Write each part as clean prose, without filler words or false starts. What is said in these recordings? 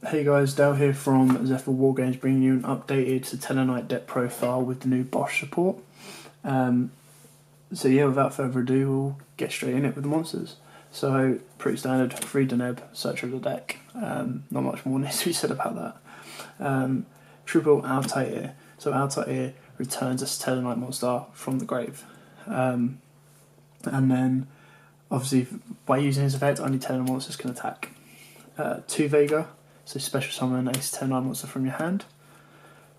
Hey guys, Dale here from Zephyr Wargames, bringing you an updated Satellarknight deck profile with the new BOSH support. So yeah, without further ado, we'll get straight in it with the monsters. So pretty standard, 3 Deneb, search of the deck. Not much more needs to be said about that. Triple Altair. So Altair returns a Satellarknight monster from the grave. And then, obviously, by using his effect, only Tellarknight monsters can attack. 2 Vega. So special summon a Satellarknight monster from your hand.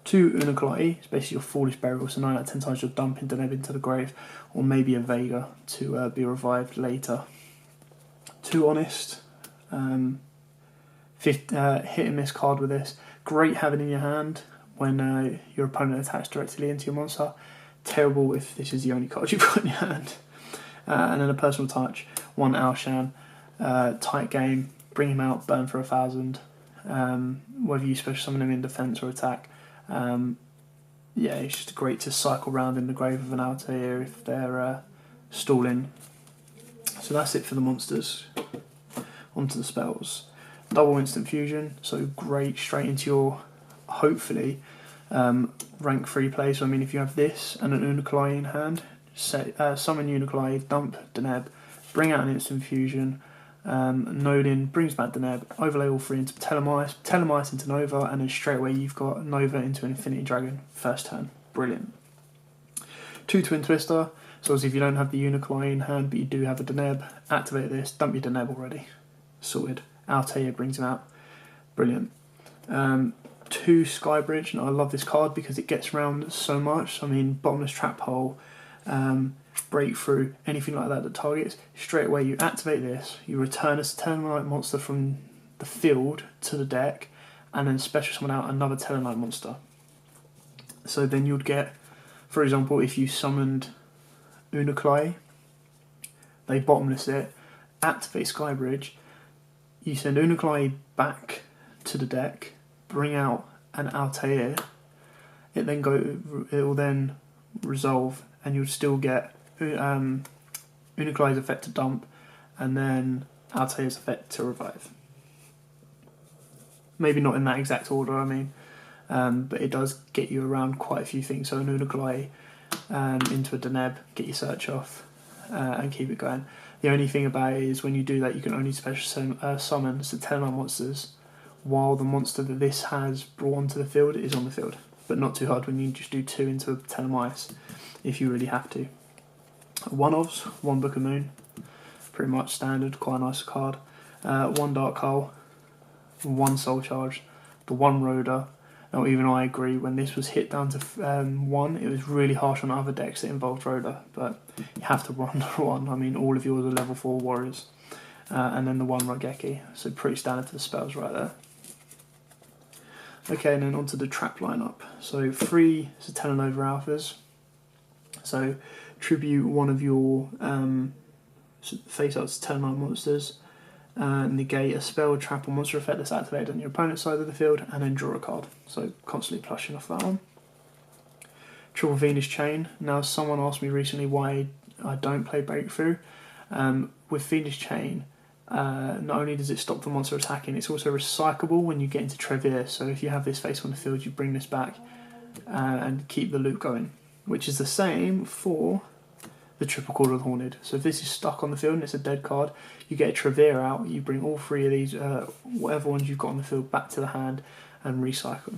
2 Uniclati, it's basically your Foolish Burial, so 9 out of 10 times you're dumping Deneb into the grave, or maybe a Vega to be revived later. 2 Honest, hit and miss card with this. Great having in your hand when your opponent attacks directly into your monster. Terrible if this is the only card you've got in your hand. And then a personal touch, 1 Alshan, tight game, bring him out, burn for 1,000. Whether you special summon him in defense or attack. Yeah, it's just great to cycle around in the grave of an Altair if they're stalling. So that's it for the monsters. Onto the spells. Double instant fusion, so great straight into your, hopefully, rank 3 play. So I mean, if you have this and an Uniclai in hand, summon Uniclai, dump Deneb, bring out an instant fusion, node in, brings back Deneb, overlay all 3 into Tellarknight into Nova, and then straight away you've got Nova into an Infinity Dragon first turn. Brilliant. 2 Twin Twister, so as if you don't have the Uniclai in hand but you do have a Deneb, activate this, dump your Deneb already. Sorted. Altair brings him out. Brilliant. 2 Skybridge, and I love this card because it gets around so much. I mean, Bottomless Trap Hole, Breakthrough, anything like that targets, straight away you activate this, you return a Satellarknight monster from the field to the deck, and then special summon out another Satellarknight monster. So then you'd get, for example, if you summoned Uniclai, they bottomless it, activate Skybridge, you send Uniclai back to the deck, bring out an Altair, it will then resolve, and you'll still get Uniclai's effect to dump, and then Altair's effect to revive. Maybe not in that exact order, I mean, but it does get you around quite a few things. So an Uniclai into a Deneb, get your search off, and keep it going. The only thing about it is when you do that, you can only special summon Satellarknight monsters while the monster that this has brought onto the field is on the field. But not too hard when you just do 2 into a Tellarknight if you really have to. 1 Ofs, 1 Book of Moon, pretty much standard, quite a nice card. 1 Dark Hole, 1 Soul Charge, the 1 Rhoda. Now even I agree, when this was hit down to 1, it was really harsh on other decks that involved Rhoda, but you have to run 1. I mean, all of yours are level 4 warriors. And then the 1 Rogeki, so pretty standard for the spells right there. Okay, and then onto the trap lineup. So 3 Satellarknight Alphas. So tribute one of your face-up Satellarknight monsters, negate a spell, trap, or monster effect that's activated on your opponent's side of the field, and then draw a card. So constantly plushing off that one. Triple Venus Chain. Now, someone asked me recently why I don't play Breakthrough. With Venus Chain, not only does it stop the monster attacking, it's also recyclable when you get into Trevere. So if you have this face on the field, you bring this back and keep the loop going, which is the same for the Triple Call of the Horned. So if this is stuck on the field and it's a dead card, you get a Trevere out, you bring all 3 of these, whatever ones you've got on the field, back to the hand and recycle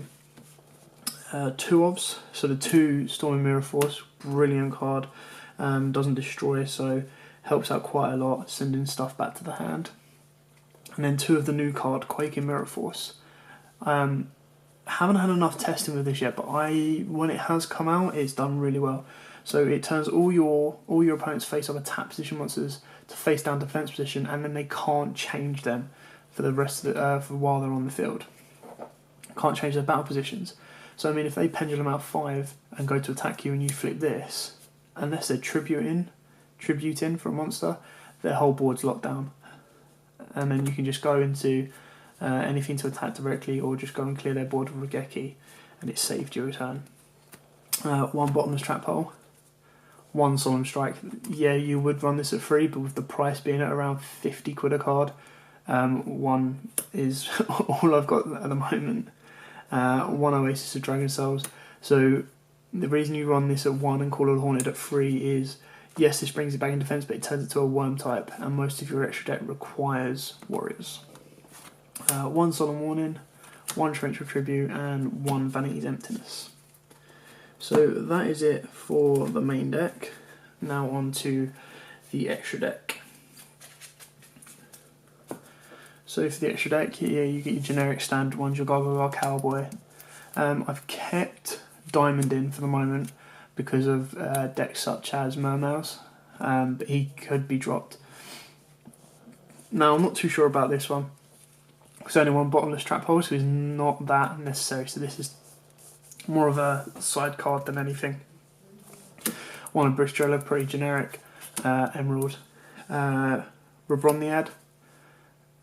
them. 2 Obs, so the 2 Storm and Mirror Force, brilliant card, doesn't destroy, so helps out quite a lot, sending stuff back to the hand. And then 2 of the new card, Quake and Mirror Force. Haven't had enough testing with this yet, but when it has come out, it's done really well. So it turns all your opponent's face-up attack position monsters to face-down defense position, and then they can't change them for the rest of for while they're on the field. Can't change their battle positions. So I mean, if they pendulum out 5 and go to attack you, and you flip this, unless they're tribute in for a monster, their whole board's locked down, and then you can just go into anything to attack directly, or just go and clear their board with Rogeki, and it's saved your turn. 1 Bottomless Trap Hole, 1 Solemn Strike. Yeah, you would run this at 3, but with the price being at around 50 quid a card, One is all I've got at the moment. One Oasis of Dragon Souls. So the reason you run this at 1 and Call of the Haunted at 3 is, yes, this brings it back in defense, but it turns it to a worm type, and most of your extra deck requires warriors. 1 Solemn Warning, 1 Torrential Tribute, and 1 Vanity's Emptiness. So that is it for the main deck. Now on to the extra deck. So for the extra deck, here you get your generic standard ones, your Gargoyle Cowboy. I've kept Diamond in for the moment because of decks such as Mermouse, but he could be dropped. Now I'm not too sure about this one. There's only one Bottomless Trap Hole, so it's not that necessary. So this is more of a side card than anything. One of Bristrella, pretty generic. Emerald. Rebroniad,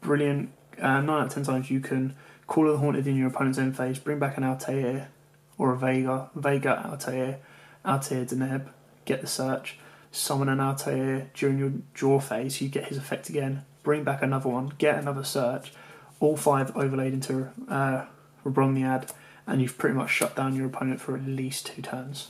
brilliant. 9 out of 10 times you can Call of the Haunted in your opponent's end phase, bring back an Altair or a Vega, Altair, Deneb, get the search, summon an Altair during your draw phase, you get his effect again, bring back another one, get another search, all 5 overlaid into Rebroniad, and you've pretty much shut down your opponent for at least 2 turns.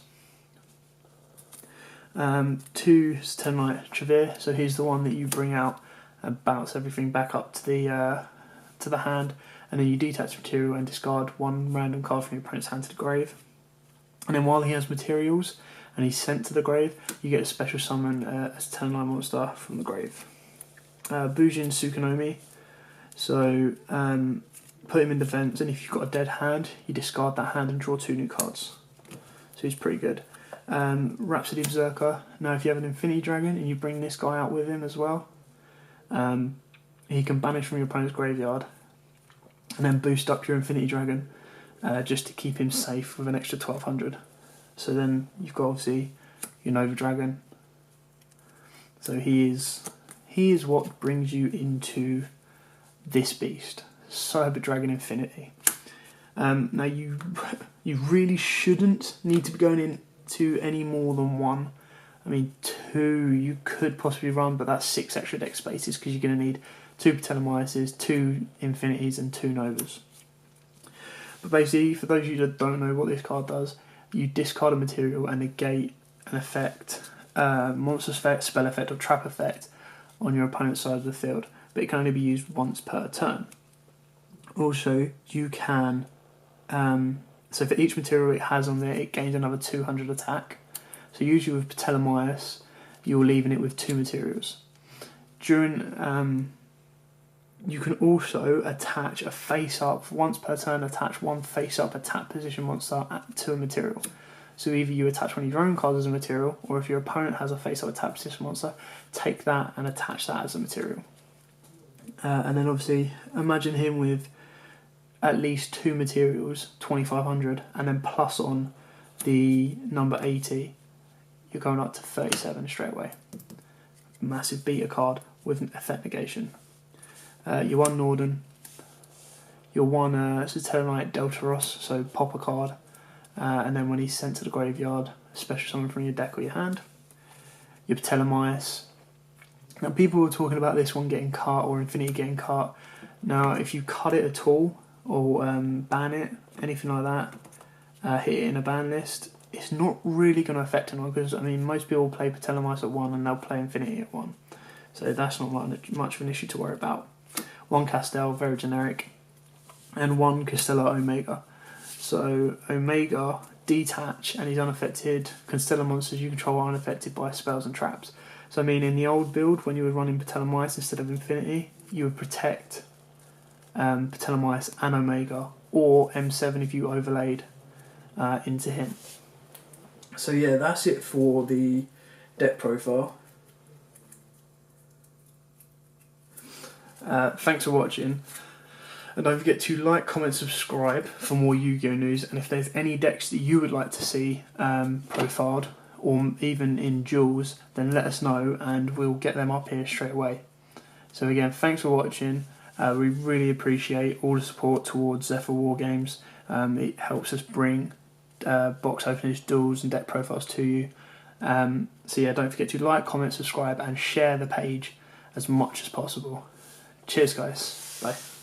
2 Satellarknight Trevere, so here's the one that you bring out and bounce everything back up to the hand, and then you detach material and discard 1 random card from your opponent's hand to the grave. And then while he has materials and he's sent to the grave, you get a special summon a Satellarknight monster from the grave. Bujin Tsukunomi, so put him in defense, and if you've got a dead hand, you discard that hand and draw 2 new cards. So he's pretty good. Rhapsody Berserker, now if you have an Infinity Dragon and you bring this guy out with him as well, he can banish from your opponent's graveyard and then boost up your Infinity Dragon just to keep him safe with an extra 1200. So then you've got obviously your Nova Dragon. So he is what brings you into this beast, Cyber Dragon Infinity. Now you really shouldn't need to be going into any more than 1. I mean 2 you could possibly run, but that's 6 extra deck spaces because you're going to need 2 Patelomyces, 2 Infinities and 2 Novas. But basically, for those of you that don't know what this card does, you discard a material and negate an effect, monster effect, spell effect or trap effect on your opponent's side of the field, but it can only be used once per turn. Also, you can, so for each material it has on there, it gains another 200 attack. So usually with Patelomyces, you're leaving it with 2 materials. During, you can also attach a face-up, once per turn, attach 1 face-up attack position monster to a material. So either you attach one of your own cards as a material, or if your opponent has a face-up attack position monster, take that and attach that as a material. And then obviously, imagine him with at least 2 materials, 2500, and then plus on the number 80, you're going up to 37 straight away. Massive beta card with an effect negation. Your 1 Norden, your 1 Satellarknight Deltaros, so pop a card, and then when he's sent to the graveyard, special summon from your deck or your hand. Your Patelomyces. Now people were talking about this one getting cut or Infinity getting cut. Now if you cut it at all, or ban it, anything like that, hit it in a ban list, it's not really going to affect anyone because, I mean, most people play Patelomyces at 1 and they'll play Infinity at 1. So that's not much of an issue to worry about. 1 Castel, very generic, and 1 Castella Omega. So Omega, detach, and he's unaffected. Constellar monsters you control are unaffected by spells and traps. So I mean, in the old build, when you were running Patelomyces instead of Infinity, you would protect Patelomyces and Omega, or M7 if you overlaid into him. So yeah, that's it for the deck profile. Thanks for watching, and don't forget to like, comment, subscribe for more Yu-Gi-Oh news, and if there's any decks that you would like to see profiled or even in duels, then let us know and we'll get them up here straight away. So again, thanks for watching. We really appreciate all the support towards Zephyr Wargames. It helps us bring box openers, duels and deck profiles to you. So yeah, don't forget to like, comment, subscribe and share the page as much as possible. Cheers, guys. Bye.